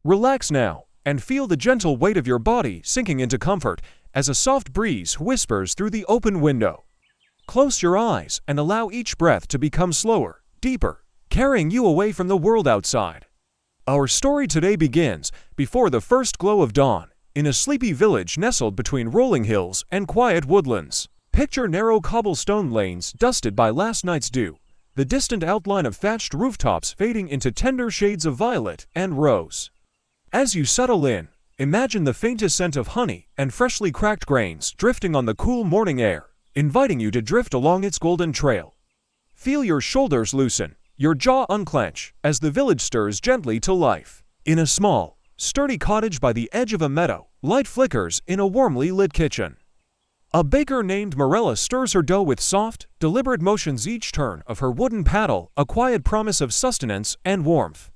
Relax now, and feel the gentle weight of your body sinking into comfort as a soft breeze whispers through the open window. Close your eyes and allow each breath to become slower, deeper, carrying you away from the world outside. Our story today begins before the first glow of dawn, in a sleepy village nestled between rolling hills and quiet woodlands. Picture narrow cobblestone lanes dusted by last night's dew, the distant outline of thatched rooftops fading into tender shades of violet and rose. As you settle in, imagine the faintest scent of honey and freshly cracked grains drifting on the cool morning air, inviting you to drift along its golden trail. Feel your shoulders loosen, your jaw unclench, as the village stirs gently to life. In a small, sturdy cottage by the edge of a meadow, light flickers in a warmly lit kitchen. A baker named Marella stirs her dough with soft, deliberate motions each turn of her wooden paddle, a quiet promise of sustenance and warmth.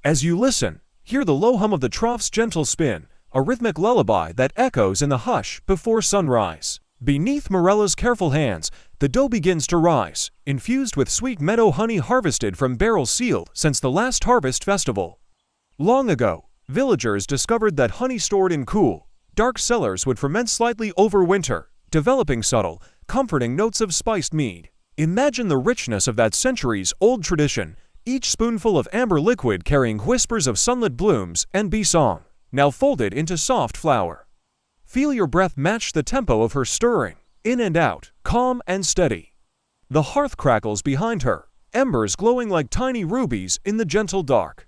As you listen, hear the low hum of the trough's gentle spin, a rhythmic lullaby that echoes in the hush before sunrise. Beneath Marella's careful hands, the dough begins to rise, infused with sweet meadow honey harvested from barrels sealed since the last harvest festival. Long ago, villagers discovered that honey stored in cool, dark cellars would ferment slightly over winter, developing subtle, comforting notes of spiced mead. Imagine the richness of that centuries-old tradition, each spoonful of amber liquid carrying whispers of sunlit blooms and bee song, now folded into soft flour. Feel your breath match the tempo of her stirring, in and out, calm and steady. The hearth crackles behind her, embers glowing like tiny rubies in the gentle dark.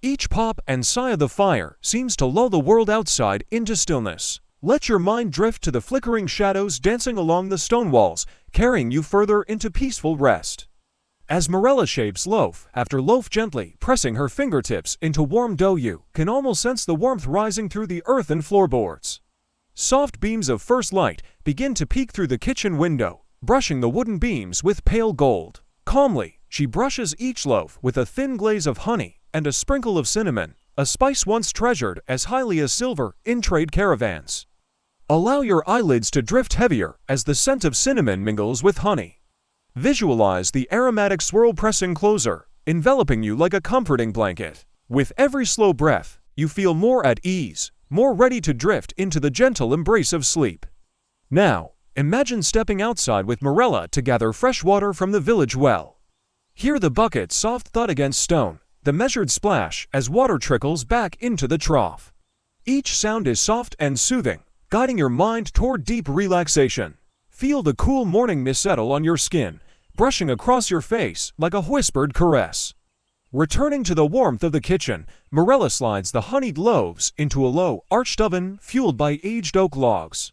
Each pop and sigh of the fire seems to lull the world outside into stillness. Let your mind drift to the flickering shadows dancing along the stone walls, carrying you further into peaceful rest. As Marella shapes loaf after loaf, gently pressing her fingertips into warm dough, you can almost sense the warmth rising through the earthen floorboards. Soft beams of first light begin to peek through the kitchen window, brushing the wooden beams with pale gold. Calmly, she brushes each loaf with a thin glaze of honey and a sprinkle of cinnamon, a spice once treasured as highly as silver in trade caravans. Allow your eyelids to drift heavier as the scent of cinnamon mingles with honey. Visualize the aromatic swirl pressing closer, enveloping you like a comforting blanket. With every slow breath, you feel more at ease, more ready to drift into the gentle embrace of sleep. Now, imagine stepping outside with Marella to gather fresh water from the village well. Hear the bucket's soft thud against stone, the measured splash as water trickles back into the trough. Each sound is soft and soothing, guiding your mind toward deep relaxation. Feel the cool morning mist settle on your skin, brushing across your face like a whispered caress. Returning to the warmth of the kitchen, Marella slides the honeyed loaves into a low, arched oven fueled by aged oak logs.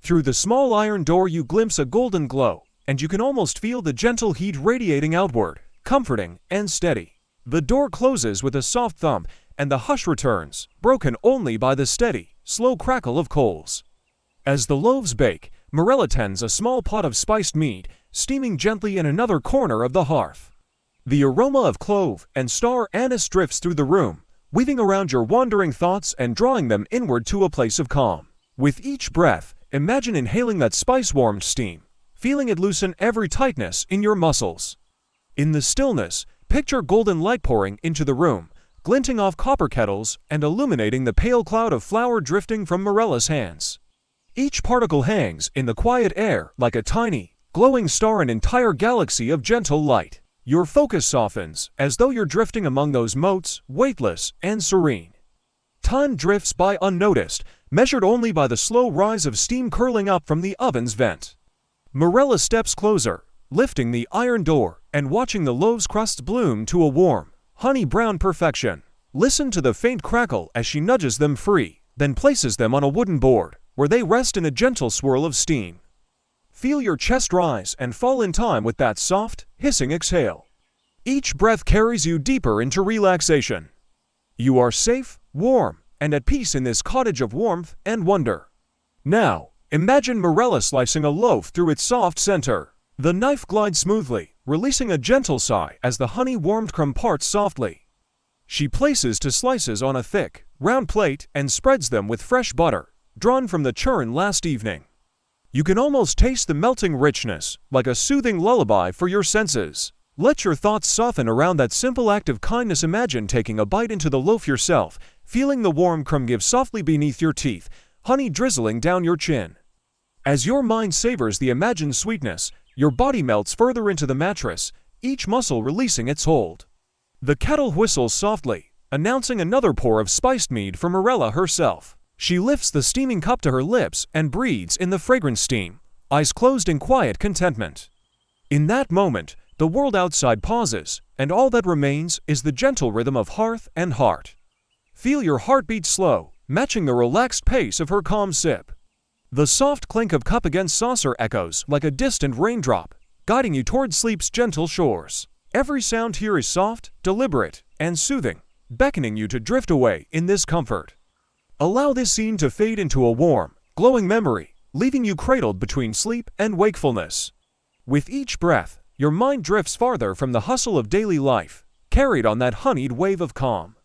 Through the small iron door you glimpse a golden glow, and you can almost feel the gentle heat radiating outward, comforting and steady. The door closes with a soft thump, and the hush returns, broken only by the steady, slow crackle of coals. As the loaves bake, Marella tends a small pot of spiced mead, steaming gently in another corner of the hearth. The aroma of clove and star anise drifts through the room, weaving around your wandering thoughts and drawing them inward to a place of calm. With each breath, imagine inhaling that spice-warmed steam, feeling it loosen every tightness in your muscles. In the stillness, picture golden light pouring into the room, glinting off copper kettles and illuminating the pale cloud of flour drifting from Marella's hands. Each particle hangs in the quiet air like a tiny, glowing star, an entire galaxy of gentle light. Your focus softens, as though you're drifting among those motes, weightless and serene. Time drifts by unnoticed, measured only by the slow rise of steam curling up from the oven's vent. Marella steps closer, lifting the iron door and watching the loaves' crusts bloom to a warm, honey-brown perfection. Listen to the faint crackle as she nudges them free, then places them on a wooden board, where they rest in a gentle swirl of steam. Feel your chest rise and fall in time with that soft, hissing exhale. Each breath carries you deeper into relaxation. You are safe, warm, and at peace in this cottage of warmth and wonder. Now, imagine Marella slicing a loaf through its soft center. The knife glides smoothly, releasing a gentle sigh as the honey-warmed crumb parts softly. She places two slices on a thick, round plate and spreads them with fresh butter, drawn from the churn last evening. You can almost taste the melting richness, like a soothing lullaby for your senses. Let your thoughts soften around that simple act of kindness. Imagine taking a bite into the loaf yourself, feeling the warm crumb give softly beneath your teeth, honey drizzling down your chin. As your mind savors the imagined sweetness, your body melts further into the mattress, each muscle releasing its hold. The kettle whistles softly, announcing another pour of spiced mead from Reaiiy herself. She lifts the steaming cup to her lips and breathes in the fragrant steam, eyes closed in quiet contentment. In that moment, the world outside pauses, and all that remains is the gentle rhythm of hearth and heart. Feel your heartbeat slow, matching the relaxed pace of her calm sip. The soft clink of cup against saucer echoes like a distant raindrop, guiding you toward sleep's gentle shores. Every sound here is soft, deliberate, and soothing, beckoning you to drift away in this comfort. Allow this scene to fade into a warm, glowing memory, leaving you cradled between sleep and wakefulness. With each breath, your mind drifts farther from the hustle of daily life, carried on that honeyed wave of calm.